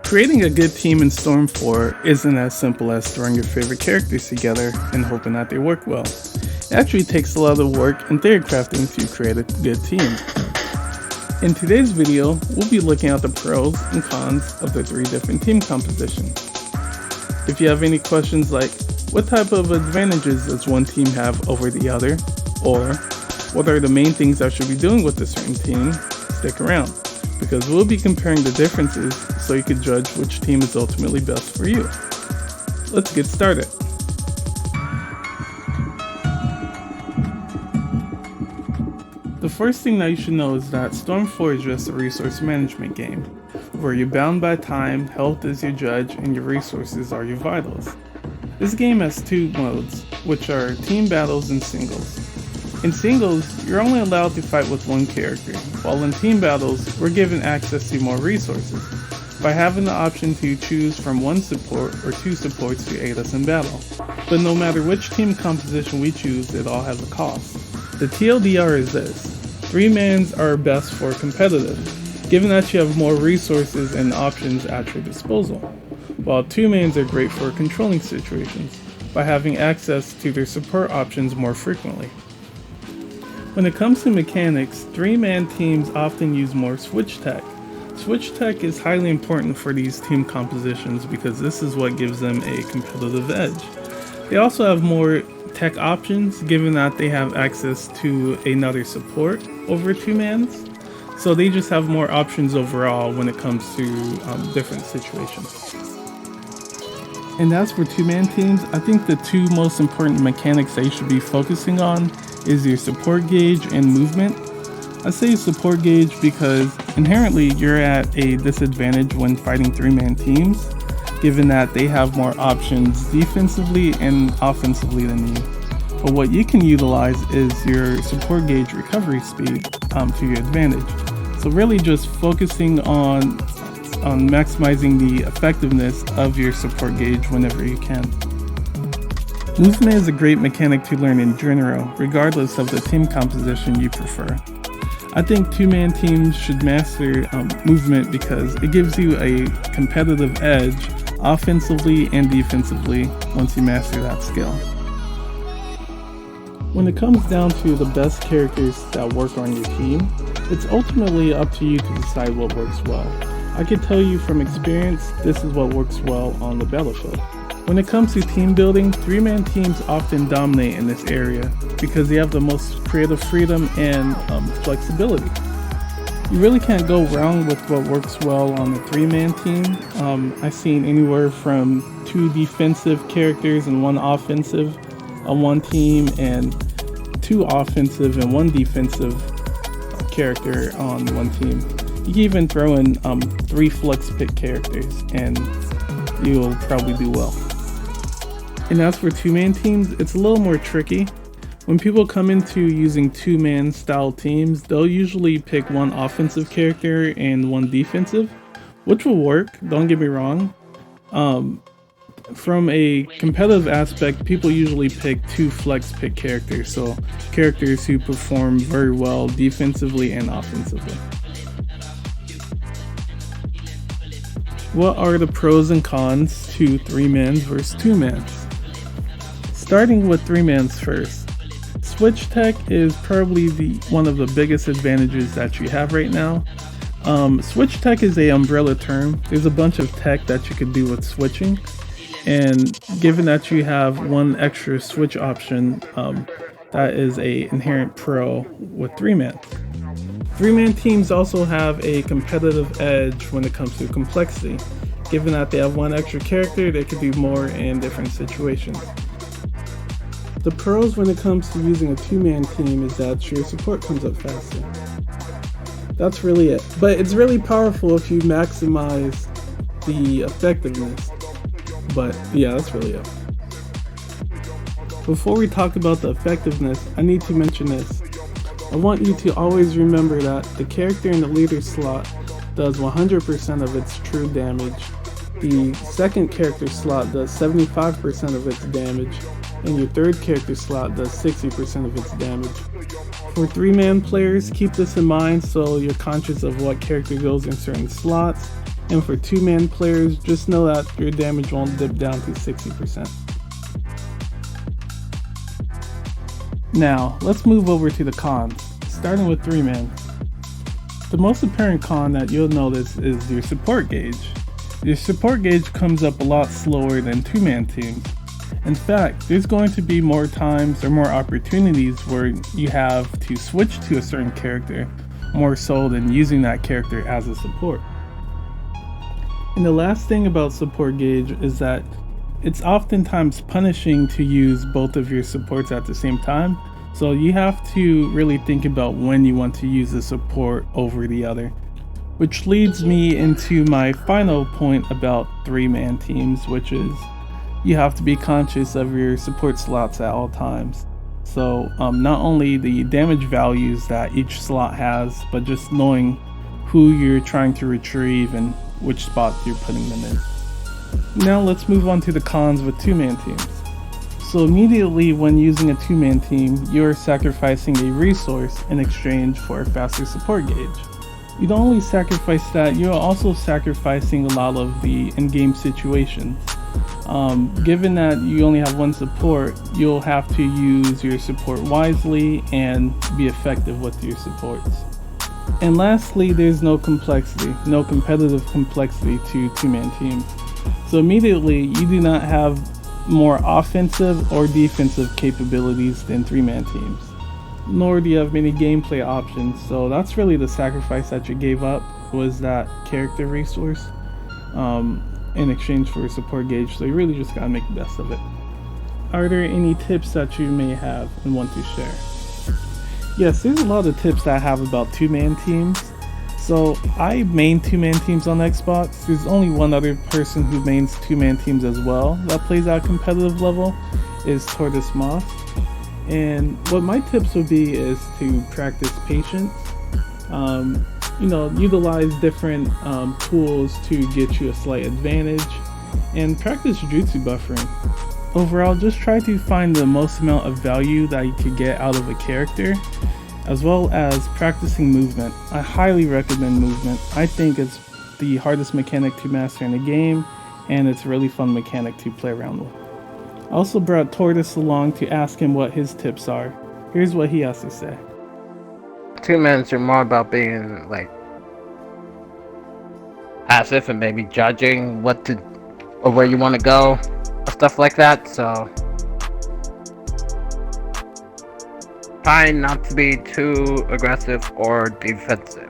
Creating a good team in Storm 4 isn't as simple as throwing your favorite characters together and hoping that they work well. It actually takes a lot of work and theory crafting to create a good team. In today's video, we'll be looking at the pros and cons of the 3 different team compositions. If you have any questions like, what type of advantages does one team have over the other? Or, what are the main things I should be doing with a certain team? Stick around, because we'll be comparing the differences so you can judge which team is ultimately best for you. Let's get started. The first thing that you should know is that Storm 4 is just a resource management game, where you're bound by time, health is your judge, and your resources are your vitals. This game has 2 modes, which are team battles and singles. In singles, you're only allowed to fight with one character, while in team battles, we're given access to more resources, by having the option to choose from 1 support or 2 supports to aid us in battle. But no matter which team composition we choose, it all has a cost. The TLDR is this: 3-mans are best for competitive, given that you have more resources and options at your disposal, while 2-mans are great for controlling situations, by having access to their support options more frequently. When it comes to mechanics, 3-man teams often use more switch tech. Switch tech is highly important for these team compositions because this is what gives them a competitive edge. They also have more tech options, given that they have access to another support over 2-mans, so they just have more options overall when it comes to different situations. And as for 2-man teams, I think the 2 most important mechanics that you should be focusing on is your support gauge and movement. I say support gauge because inherently you're at a disadvantage when fighting 3-man teams, given that they have more options defensively and offensively than you. But what you can utilize is your support gauge recovery speed to your advantage. So really just focusing on maximizing the effectiveness of your support gauge whenever you can. Movement is a great mechanic to learn in general, regardless of the team composition you prefer. I think 2-man teams should master movement because it gives you a competitive edge offensively and defensively once you master that skill. When it comes down to the best characters that work on your team, it's ultimately up to you to decide what works well. I can tell you from experience, this is what works well on the battlefield. When it comes to team building, 3-man teams often dominate in this area because they have the most creative freedom and flexibility. You really can't go wrong with what works well on a 3-man team. I've seen anywhere from 2 defensive characters and 1 offensive on one team, and 2 offensive and 1 defensive character on one team. You can even throw in 3 flex pick characters and you'll probably do well. And as for 2-man teams, it's a little more tricky. When people come into using 2-man style teams, they'll usually pick 1 offensive character and 1 defensive, which will work, don't get me wrong. From a competitive aspect, people usually pick 2 flex pick characters, so characters who perform very well defensively and offensively. What are the pros and cons to 3-mans versus 2-mans? Starting with 3-mans first. Switch tech is probably one of the biggest advantages that you have right now. Switch tech is an umbrella term. There's a bunch of tech that you could do with switching, and given that you have 1 extra switch option, that is a inherent pro with 3-man. 3-man teams also have a competitive edge when it comes to complexity. Given that they have 1 extra character, they can do more in different situations. The pros when it comes to using a 2-man team is that your support comes up faster. That's really it. But it's really powerful if you maximize the effectiveness. But yeah, that's really it. Before we talk about the effectiveness, I need to mention this. I want you to always remember that the character in the leader slot does 100% of its true damage. The second character slot does 75% of its damage, and your third character slot does 60% of its damage. For 3-man players, keep this in mind so you're conscious of what character goes in certain slots, and for 2-man players, just know that your damage won't dip down to 60%. Now, let's move over to the cons, starting with 3-man. The most apparent con that you'll notice is your support gauge. Your support gauge comes up a lot slower than 2-man teams. In fact, there's going to be more times or more opportunities where you have to switch to a certain character more so than using that character as a support. And the last thing about support gauge is that it's oftentimes punishing to use both of your supports at the same time, so you have to really think about when you want to use a support over the other. Which leads me into my final point about 3-man teams, which is you have to be conscious of your support slots at all times. So not only the damage values that each slot has, but just knowing who you're trying to retrieve and which spot you're putting them in. Now let's move on to the cons with 2-man teams. So immediately when using a 2-man team, you're sacrificing a resource in exchange for a faster support gauge. You don't only sacrifice that, you're also sacrificing a lot of the in-game situations. Given that you only have one support, you'll have to use your support wisely and be effective with your supports. And lastly, there's no complexity, no competitive complexity to 2-man teams. So immediately, you do not have more offensive or defensive capabilities than 3-man teams. Nor do you have many gameplay options, so that's really the sacrifice that you gave up, was that character resource in exchange for a support gauge, so you really just gotta make the best of it. Are there any tips that you may have and want to share? Yes, there's a lot of tips that I have about 2-man teams. So I main 2-man teams on Xbox. There's only one other person who mains 2-man teams as well that plays at a competitive level, is Tortoise Moss. And what my tips would be is to practice patience. Utilize different tools to get you a slight advantage, and practice jutsu buffering. Overall, just try to find the most amount of value that you could get out of a character, as well as practicing movement. I highly recommend movement. I think it's the hardest mechanic to master in the game, and it's a really fun mechanic to play around with. I also brought Tortoise along to ask him what his tips are. Here's what he has to say. 2-mans are more about being like passive and maybe judging what to or where you want to go, stuff like that. So try not to be too aggressive or defensive.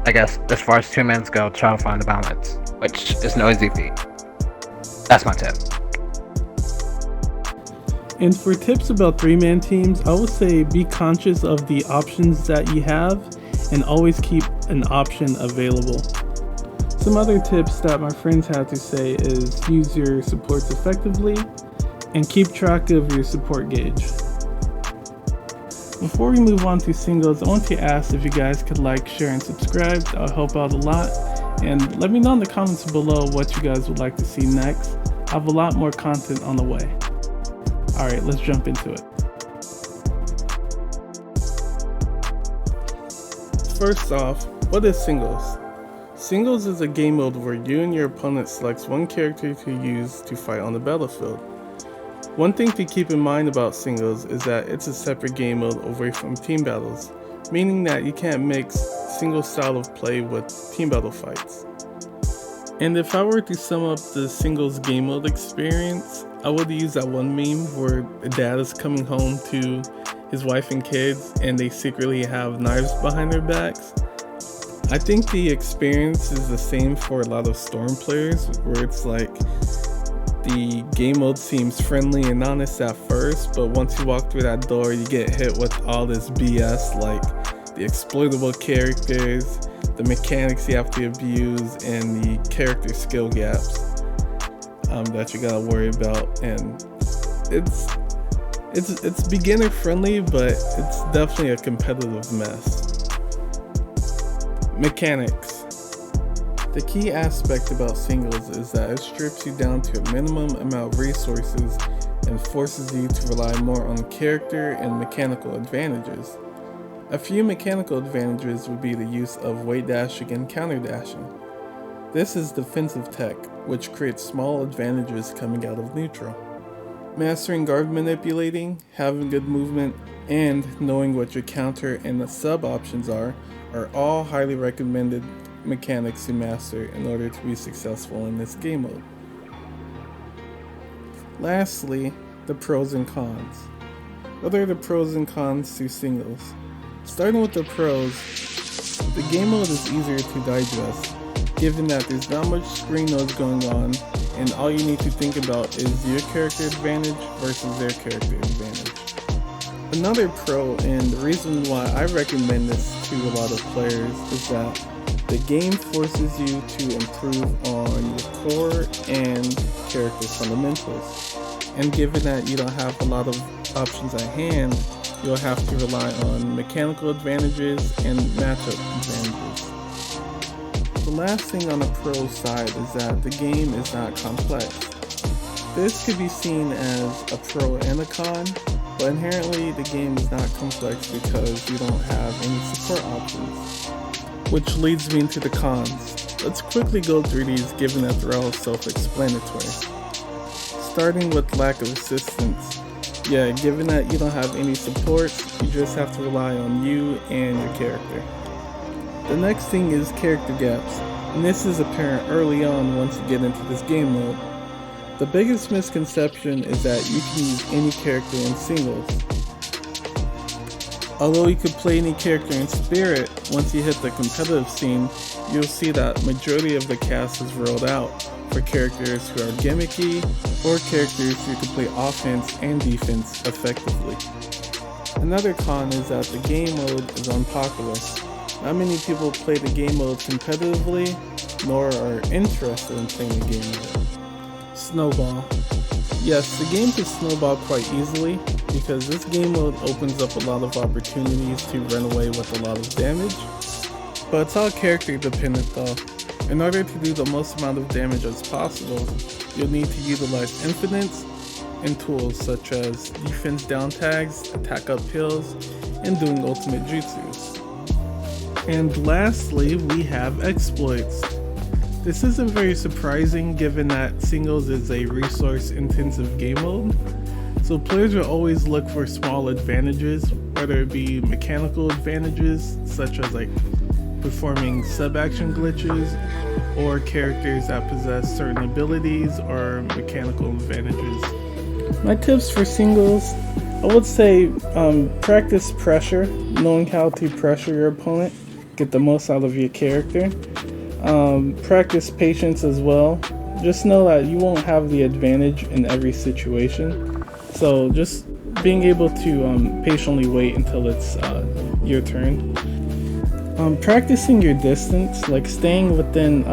I guess as far as 2-mans go, try to find a balance, which is no easy feat. That's my tip. And for tips about 3-man teams, I would say be conscious of the options that you have and always keep an option available. Some other tips that my friends had to say is use your supports effectively and keep track of your support gauge. Before we move on to singles, I want to ask if you guys could like, share, and subscribe. That'll help out a lot. And let me know in the comments below what you guys would like to see next. I have a lot more content on the way. Alright, let's jump into it. First off, what is singles? Singles is a game mode where you and your opponent selects one character to use to fight on the battlefield. One thing to keep in mind about singles is that it's a separate game mode away from team battles, meaning that you can't mix single style of play with team battle fights. And if I were to sum up the singles game mode experience, I would use that one meme where a dad is coming home to his wife and kids and they secretly have knives behind their backs. I think the experience is the same for a lot of Storm players, where it's like the game mode seems friendly and honest at first, but once you walk through that door you get hit with all this BS like the exploitable characters, the mechanics you have to abuse, and the character skill gaps that you gotta worry about. And it's beginner friendly, but it's definitely a competitive mess. Mechanics. The key aspect about singles is that it strips you down to a minimum amount of resources and forces you to rely more on character and mechanical advantages. A few mechanical advantages would be the use of weight dashing and counter dashing. This is defensive tech, which creates small advantages coming out of neutral. Mastering guard manipulating, having good movement, and knowing what your counter and the sub options are all highly recommended mechanics to master in order to be successful in this game mode. Lastly, the pros and cons. What are the pros and cons to singles? Starting with the pros, the game mode is easier to digest, given that there's not much screen noise going on, and all you need to think about is your character advantage versus their character advantage. Another pro, and the reason why I recommend this to a lot of players, is that the game forces you to improve on your core and character fundamentals. And given that you don't have a lot of options at hand, you'll have to rely on mechanical advantages and matchup advantages. The last thing on the pro side is that the game is not complex. This could be seen as a pro and a con, but inherently the game is not complex because you don't have any support options. Which leads me into the cons. Let's quickly go through these given that they're all self-explanatory. Starting with lack of assistance. Yeah, given that you don't have any supports, you just have to rely on you and your character. The next thing is character gaps, and this is apparent early on once you get into this game mode. The biggest misconception is that you can use any character in singles. Although you could play any character in Spirit, once you hit the competitive scene, you'll see that majority of the cast is rolled out for characters who are gimmicky or characters who can play offense and defense effectively. Another con is that the game mode is unpopular. Not many people play the game mode competitively, nor are interested in playing the game mode. Snowball. Yes, the game can snowball quite easily because this game mode opens up a lot of opportunities to run away with a lot of damage, but it's all character dependent though. In order to do the most amount of damage as possible, you'll need to utilize infinites and tools such as defense down tags, attack up hills, and doing ultimate jutsus. And lastly, we have exploits. This isn't very surprising given that singles is a resource intensive game mode, so players will always look for small advantages, whether it be mechanical advantages such as like performing sub-action glitches, or characters that possess certain abilities or mechanical advantages. My tips for singles, I would say practice pressure, knowing how to pressure your opponent, get the most out of your character. Practice patience as well. Just know that you won't have the advantage in every situation, so just being able to patiently wait until it's your turn. Practicing your distance, like staying within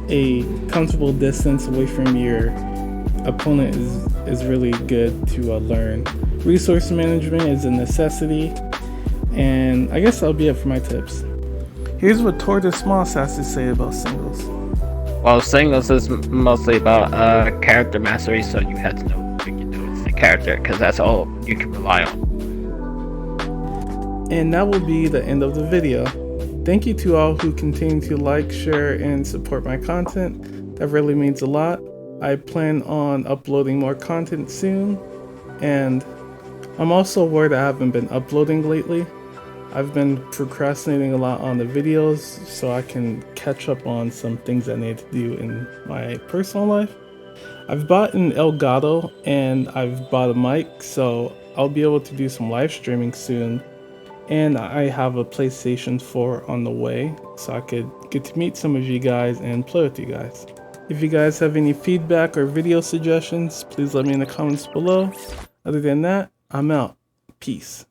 a comfortable distance away from your opponent is really good to learn. Resource management is a necessity, and I guess that'll be it for my tips. Here's what Tortoise Moss has to say about singles. Well, singles is mostly about character mastery, so you have to know what you can do with the character, because that's all you can rely on. And that will be the end of the video. Thank you to all who continue to like, share, and support my content. That really means a lot. I plan on uploading more content soon, and I'm also worried I haven't been uploading lately. I've been procrastinating a lot on the videos so I can catch up on some things I need to do in my personal life. I've bought an Elgato and I've bought a mic, so I'll be able to do some live streaming soon. And I have a PlayStation 4 on the way, so I could get to meet some of you guys and play with you guys. If you guys have any feedback or video suggestions, please let me in the comments below. Other than that, I'm out. Peace.